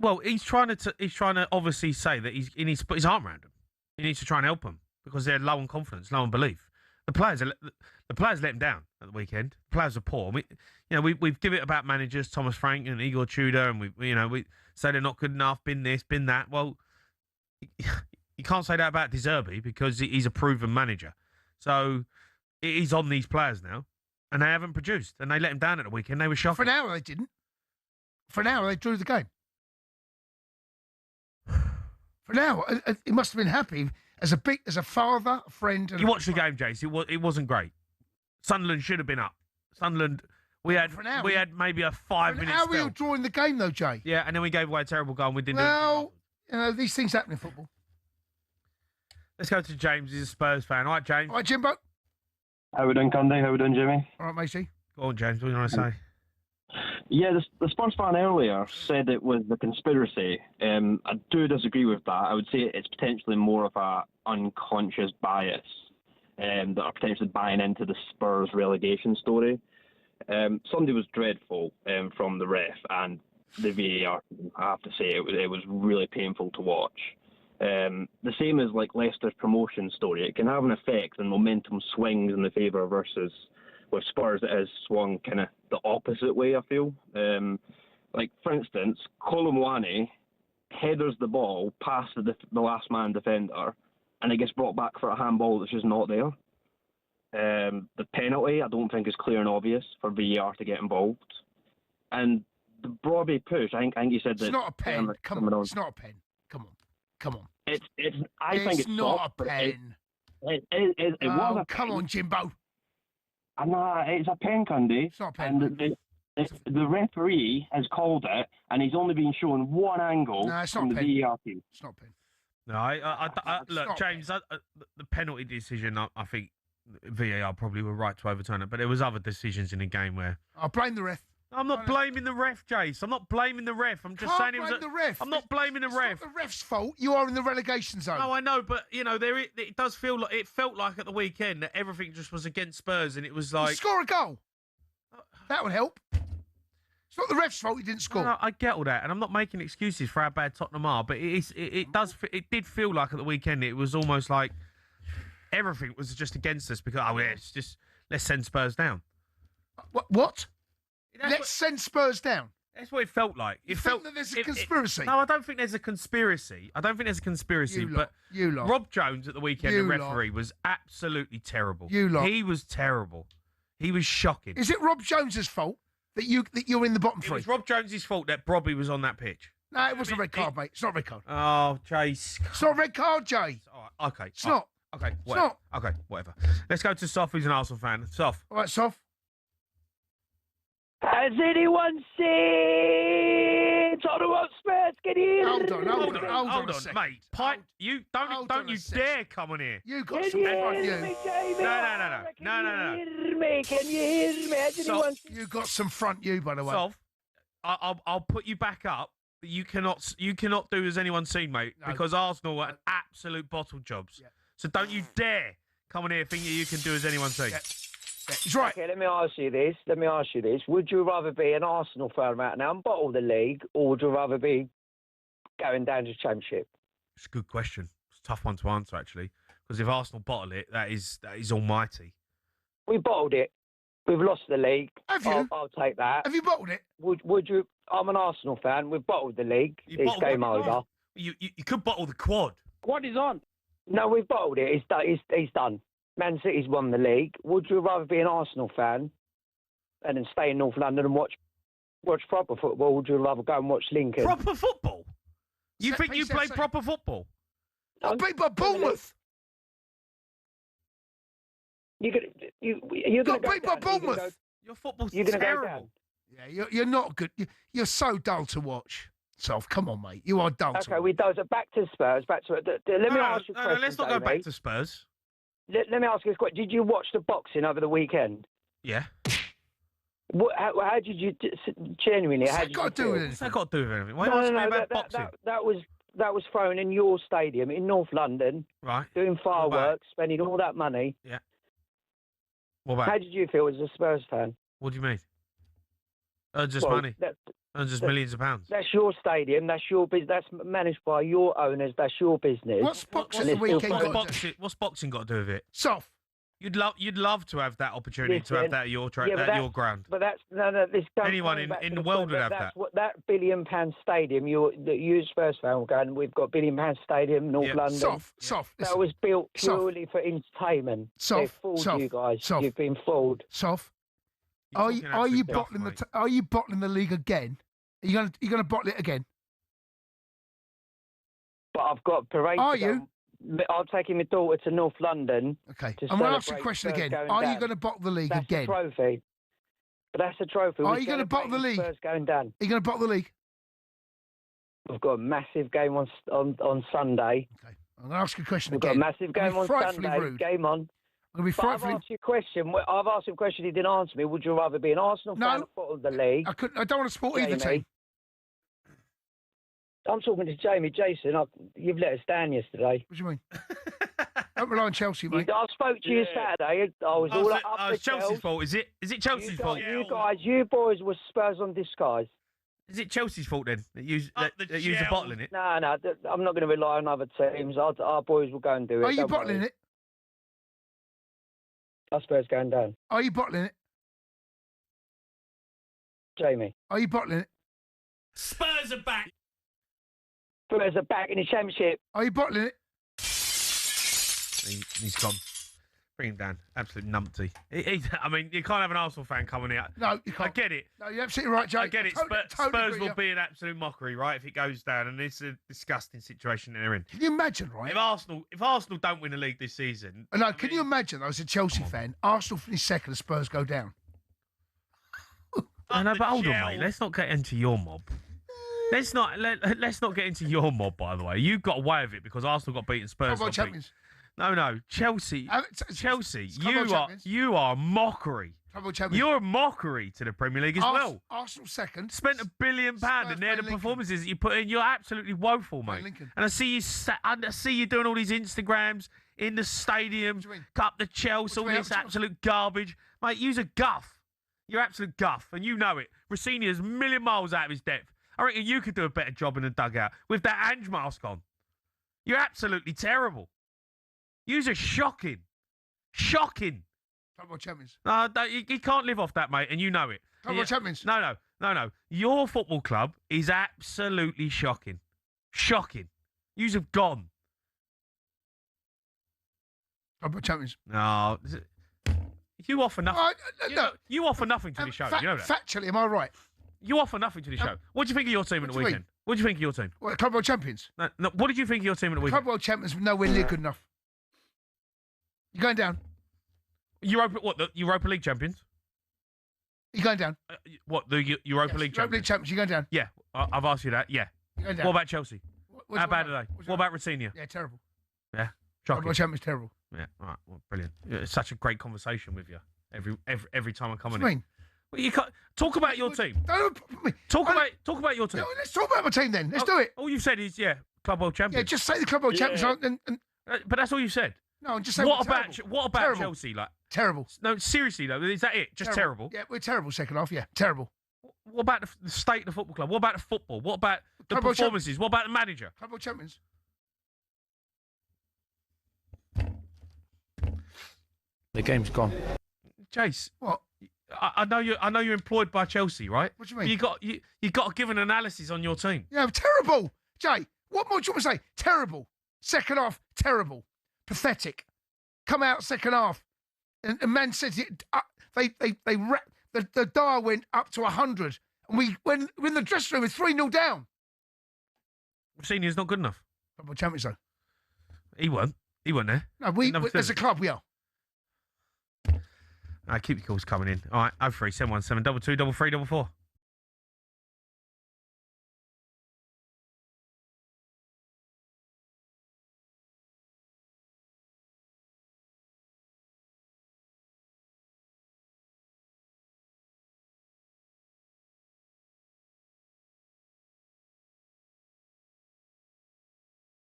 Well, he's trying to obviously say that he needs to put his arm around them. He needs to try and help them because they're low on confidence, low on belief. The players let him down at the weekend. The players are poor. We've given it about managers, Thomas Frank and Igor Tudor, and we say they're not good enough. Been this, been that. Well, you can't say that about De Zerbi because he's a proven manager. So he's on these players now, and they haven't produced. And they let him down at the weekend. They were shocking. For an hour, they didn't. For an hour, they drew the game. For an hour, he must have been happy as a father, a friend. And you watched the game, Jace. It wasn't great. Sunderland should have been up. Sunderland. We had maybe a 5-minute spell. How were you drawing the game, though, Jay? Yeah, and then we gave away a terrible goal and we didn't do Well, these things happen in football. Let's go to James. He's a Spurs fan. All right, James. All right, Jimbo. How we doing, Cundy? How we doing, Jimmy? All right, matey. Go on, James. What do you want to say? Yeah, the Spurs fan earlier said it was a conspiracy. I do disagree with that. I would say it's potentially more of a unconscious bias that are potentially buying into the Spurs relegation story. Sunday was dreadful from the ref and the VAR. I have to say it was really painful to watch. The same as like Leicester's promotion story. It can have an effect and momentum swings in the favour versus with Spurs it has swung kind of the opposite way, I feel. Like, for instance, Kolomwani headers the ball past the last man defender and it gets brought back for a handball that's just not there. The penalty, I don't think, is clear and obvious for VAR to get involved. And the Broadway push, I think you said that... It's not a pen. Come on, it's not a pen. Come on. I think it's not soft, a pen. It was a come pen. on, Jimbo. Nah, it's a pen, Cundy. It's not a pen. And the referee has called it, and he's only been shown one angle from the VAR team. It's not a pen. No, look, James, the penalty decision, I think VAR probably were right to overturn it, but there was other decisions in the game where... I'll blame the ref. I'm not blaming the ref, Jace. I'm not blaming the ref. I'm just saying it was the ref. I'm not blaming the ref. It's not the ref's fault. You are in the relegation zone. No, I know, but it does feel like it felt like at the weekend that everything just was against Spurs, and it was like score a goal. That would help. It's not the ref's fault he didn't score. No, I get all that, and I'm not making excuses for how bad Tottenham are, but it did feel like at the weekend it was almost like everything was just against us because let's send Spurs down. What? Let's send Spurs down. That's what it felt like. It felt that there's a conspiracy. No, I don't think there's a conspiracy. But Rob Jones at the weekend, the referee, was absolutely terrible. He was terrible. He was shocking. Is it Rob Jones's fault that you're in the bottom three? It was Rob Jones's fault that Brobby was on that pitch. No, it wasn't a red card, mate. It's not a red card. Oh, Jace. It's not a red card, Jay. Okay. It's not. Okay, it's not. Okay, whatever. Let's go to Sof, who's an Arsenal fan. Sof. All right, Sof. Has anyone seen Tottenham Spurs? Can you Hold on, a second. Mate. You don't you dare come on here. You got some front you. No. Can you hear me? Has anyone seen... You got some front you, by the way. Sof, I'll put you back up. But you cannot do as anyone seen, mate, because Arsenal are an absolute bottle jobs. Yeah. So don't you dare come on here thinking you can do as anyone seen. Yeah. He's right. Okay, let me ask you this. Would you rather be an Arsenal fan right now and bottle the league, or would you rather be going down to the Championship? It's a good question. It's a tough one to answer, actually, because if Arsenal bottle it, that is almighty. We bottled it. We've lost the league. Have you? I'll take that. Have you bottled it? Would you? I'm an Arsenal fan. We've bottled the league. It's game over. You could bottle the quad. Quad is on. No, we've bottled it. It's done. Man City's won the league. Would you rather be an Arsenal fan and then stay in North London and watch proper football, or would you rather go and watch Lincoln? Proper football? You think you play proper football? I played by Bournemouth. You're going to beat by Bournemouth. Your football's terrible. Yeah, you're not good. You're so dull to watch. Sof, come on, mate. You are dull to watch. Okay, we do. So back to Spurs. Let me ask you a question. Let's not go back to Spurs. Let me ask you this question. Did you watch the boxing over the weekend? Yeah. How did you genuinely? What's that got to do with anything? What's that got to do with anything? Why are you asking me about boxing? That was thrown in your stadium in North London. Right. Doing fireworks, spending all that money. Yeah. What about? How did you feel as a Spurs fan? What do you mean? Just money. Earns us millions of pounds. That's your stadium. That's your business. That's managed by your owners. That's your business. What's boxing the weekend got to do? What's boxing got to do with it? Soft. You'd love to have that opportunity to have that at your your ground. But that's this. Anyone in the world would have that. What that £1 billion stadium. You Spurs fan were going. We've got £1 billion stadium, North London. Soft. That was built purely for entertainment. They fooled you guys. You've been fooled. Soft. Are you bottling the league again? Are you gonna bottle it again? But I've got parade. Are you? I'm taking my daughter to North London. Okay. I'm going to ask you a question again. Are you going to bottle the league again? That's a trophy. But that's a trophy. Are you going to bottle the league? Spurs going down. Are you going to bottle the league? We've got a massive game on Sunday. Okay. I'm going to ask you a question We've again. got a massive game on Sunday. Rude. Game on. I'm going to be frightfully... I've asked you a question. I've asked him a question. He didn't answer me. Would you rather be an Arsenal fan or bottle the league? I don't want to support either team. I'm talking to Jamie. Jason, you've let us down yesterday. What do you mean? Don't rely on Chelsea, mate. I spoke to you Saturday. I was all up the Chelsea's fault, is it? Is it Chelsea's fault? You boys were Spurs on disguise. Is it Chelsea's fault then that use a bottle in it? No, I'm not going to rely on other teams. Our boys will go and do it. Are you bottling it? Our Spurs going down. Are you bottling it? Jamie. Are you bottling it? Spurs are back. Spurs are back in the Championship. Are you bottling it? He's gone. Bring him down. Absolute numpty. I mean, you can't have an Arsenal fan coming out. No, you can't. I get it. No, you're absolutely right, Jake. I get it. Totally Spurs will be an absolute mockery, right, if it goes down, and it's a disgusting situation they're in. Can you imagine, right? If Arsenal don't win the league this season... Can you imagine, as a Chelsea fan, Arsenal finish second and Spurs go down? I know, but hold on, mate. Let's not get into your mob. Let's not get into your mob, by the way. You got away with it because Arsenal got beaten, Spurs got beaten. No, Chelsea. Chelsea, you are a mockery. You're a mockery to the Premier League as well. Arsenal second. Spent £1 billion and they're the performances that you put in. You're absolutely woeful, mate. And I see you doing all these Instagrams in the stadium, cut the Chelsea, all this absolute garbage. Mate, you're a guff. You're absolute guff, and you know it. Rossinia's a million miles out of his depth. I reckon you could do a better job in the dugout with that Ange mask on. You're absolutely terrible. You're shocking. Shocking. Club World Champions. No, you can't live off that, mate, and you know it. Club World Champions. No. Your football club is absolutely shocking. Shocking. Yous have gone. Club World Champions. No. You offer nothing. You offer nothing to the show. You know that. Factually, am I right? You offer nothing to the show. What do you think of your team at the weekend? What do you think of your team? What, Club World Champions? No, what did you think of your team at the weekend? Club World Champions were nowhere near good enough. You're going down. The Europa League champions? You're going down. The Europa League champions? Europa League champions, you're going down. Yeah, I've asked you that, yeah. You're going down. What about Chelsea? How bad are they? What about Rossinia? Yeah, terrible. Yeah, shocking. Club World Champions, terrible. Yeah, all right, well, brilliant. It's such a great conversation with you every time I come in. What do you mean? Well, you can't talk about your team. Talk about your team. No, let's talk about my team then. Let's do it. All you've said is Club World Champions. Yeah, just say the Club World Champions. But that's all you said. No, just say what about terrible. Chelsea? Like terrible. No, seriously though, is that it? Just terrible. Yeah, we're terrible second half. Yeah, terrible. What about the state of the football club? What about the football? What about the performances? What about the manager? Club World Champions. The game's gone. Chase, what? I know you're employed by Chelsea, right? What do you mean? You got to give an analysis on your team. Yeah, terrible. Jay, what more do you want to say? Terrible. Second half, terrible. Pathetic. Come out second half, and Man City, the dial went up to 100, and we're in the dressing room with 3-0 down. Senior's not good enough. Club Champions though. He weren't there. No, we as a club we are. Keep your calls coming in. All right, 03 717 22 33 44.